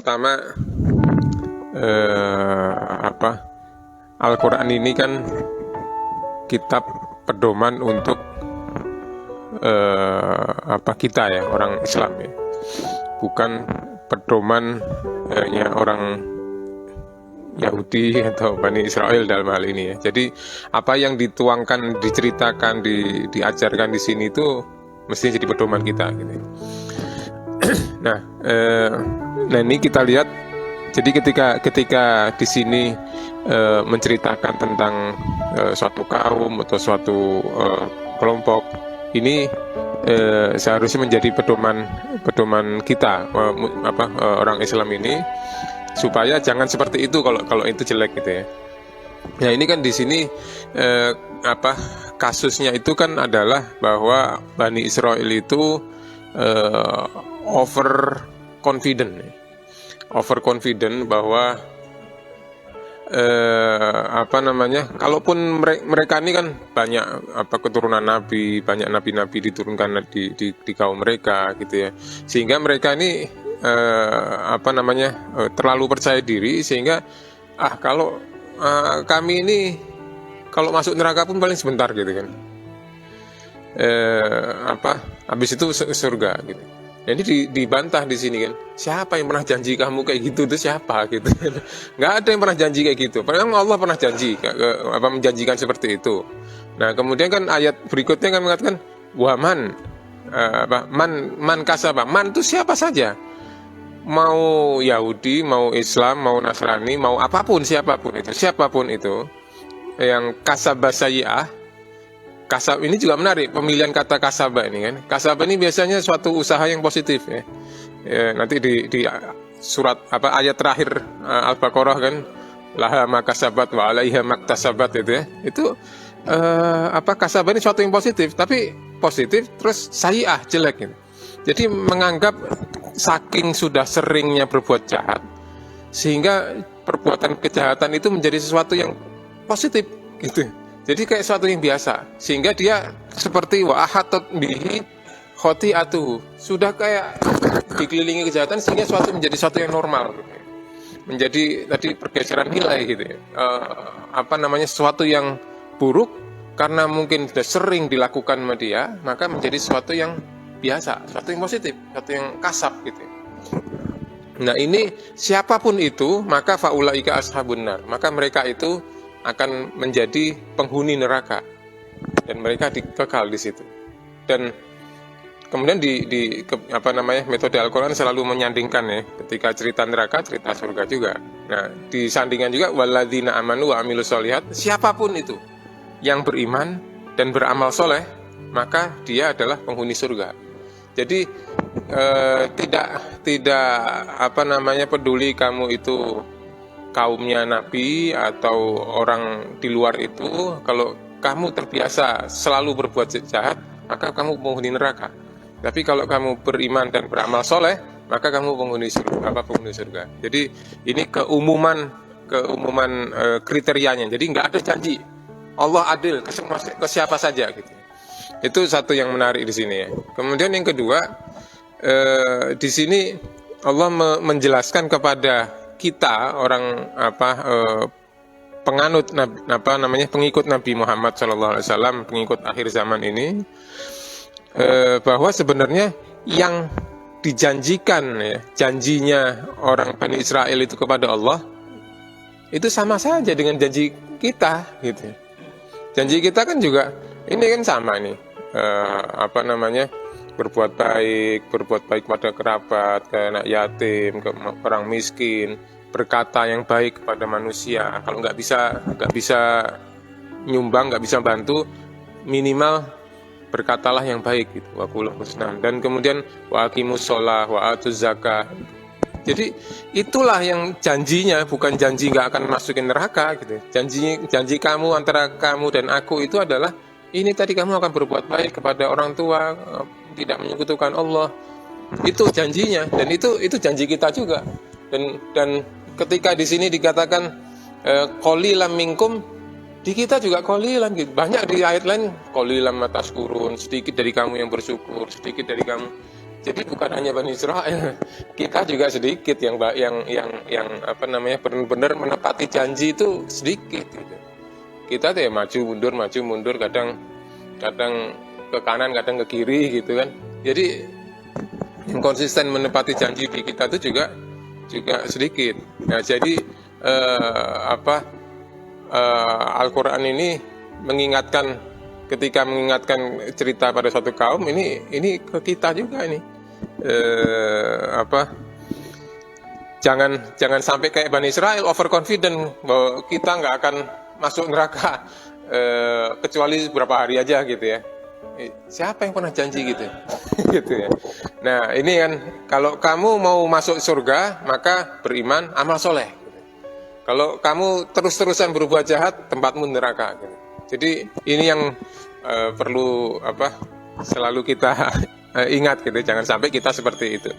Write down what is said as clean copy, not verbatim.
pertama Al-Quran ini kan kitab pedoman untuk kita ya, orang Islam ya, bukan pedoman orang Yahudi atau Bani Israel dalam hal ini ya. Jadi apa yang dituangkan, diceritakan, diajarkan di sini itu mesti jadi pedoman kita gitu. Nah, ini kita lihat. Jadi ketika di sini menceritakan tentang suatu kaum atau suatu kelompok, ini seharusnya menjadi pedoman kita orang Islam ini, supaya jangan seperti itu kalau itu jelek gitu ya. Nah ini kan di sini kasusnya itu kan adalah bahwa Bani Israel itu overconfident bahwa kalaupun mereka ini kan banyak keturunan nabi, banyak nabi-nabi diturunkan di kaum mereka gitu ya, sehingga mereka ini terlalu percaya diri, sehingga kalau kami ini kalau masuk neraka pun paling sebentar gitu kan, habis itu surga gitu. Jadi dibantah di sini kan, siapa yang pernah janji kamu kayak gitu, itu siapa gitu. Nggak ada yang pernah janji kayak gitu. Padahal Allah pernah janji menjanjikan seperti itu. Nah kemudian kan ayat berikutnya kan mengatakan waman man kasaba, man itu siapa saja, mau Yahudi, mau Islam, mau Nasrani, mau siapapun itu yang kasaba sayyi'ah. Kasab ini juga menarik, pemilihan kata kasaba ini kan. Kasaba ini biasanya suatu usaha yang positif ya. Nanti di surat ayat terakhir Al-Baqarah kan, laha ma kasabat wa 'alaiha maktasabat itu ya. Itu kasaba ini suatu yang positif, tapi positif terus sayyi'ah, jelek gitu. Jadi menganggap saking sudah seringnya berbuat jahat, sehingga perbuatan kejahatan itu menjadi sesuatu yang positif gitu. Jadi kayak sesuatu yang biasa, sehingga dia seperti wa'ahatot bihi khoti'atuhu, sudah kayak dikelilingi kejahatan, sehingga menjadi sesuatu yang normal, menjadi tadi pergeseran nilai gitu ya. Sesuatu yang buruk karena mungkin sudah sering dilakukan sama dia, maka menjadi sesuatu yang biasa, sesuatu yang positif, sesuatu yang kasab gitu. Nah ini siapapun itu, maka faulaika ashabun nar, maka mereka itu akan menjadi penghuni neraka, dan mereka kekal di situ. Dan kemudian metode Al-Quran selalu menyandingkan ya, ketika cerita neraka, cerita surga juga. Nah disandingkan juga walladzina amanu wa amilus sholihat, siapapun itu yang beriman dan beramal soleh, maka dia adalah penghuni surga. Jadi tidak peduli kamu itu kaumnya Nabi atau orang di luar itu, kalau kamu terbiasa selalu berbuat jahat, maka kamu penghuni neraka. Tapi kalau kamu beriman dan beramal soleh, maka kamu penghuni surga. Jadi ini keumuman kriterianya. Jadi nggak ada janji Allah adil ke siapa saja gitu. Itu satu yang menarik di sini ya. Kemudian yang kedua, di sini Allah menjelaskan kepada kita orang pengikut Nabi Muhammad SAW, pengikut akhir zaman ini, bahwa sebenarnya yang dijanjikan ya, janjinya orang Bani Israel itu kepada Allah itu sama saja dengan janji kita gitu. Janji kita kan juga ini kan sama nih, berbuat baik pada kerabat, ke anak yatim, ke orang miskin, berkata yang baik kepada manusia. Kalau nggak bisa nyumbang, nggak bisa bantu, minimal berkatalah yang baik gitu. Wa qulu husna. Dan kemudian wa aqimus shalah wa atuz zakah. Jadi itulah yang janjinya, bukan janji nggak akan masukin neraka gitu. Janji kamu, antara kamu dan aku itu adalah ini tadi, kamu akan berbuat baik kepada orang tua, tidak menyekutukan Allah. Itu janjinya, dan itu janji kita juga. Dan ketika di sini dikatakan qalilan minkum, di kita juga qalilan gitu. Banyak di ayat lain qalilan ma tashkurun, sedikit dari kamu yang bersyukur, sedikit dari kamu. Jadi bukan hanya Bani Israel, kita juga sedikit yang apa namanya benar-benar menepati janji itu sedikit. Gitu. Kita tuh ya maju mundur, kadang ke kanan, kadang ke kiri gitu kan. Jadi yang konsisten menepati janji di kita itu juga sedikit. Nah jadi Al-Quran ini ketika mengingatkan cerita pada suatu kaum ini ke kita juga ini. Jangan sampai kayak Bani Israel overconfident bahwa kita nggak akan masuk neraka kecuali beberapa hari aja gitu ya. Siapa yang pernah janji gitu? Gitu ya. Nah ini kan kalau kamu mau masuk surga maka beriman amal soleh. Kalau kamu terus-terusan berbuat jahat tempatmu neraka. Gitu. Jadi ini yang perlu selalu kita ingat gitu, jangan sampai kita seperti itu.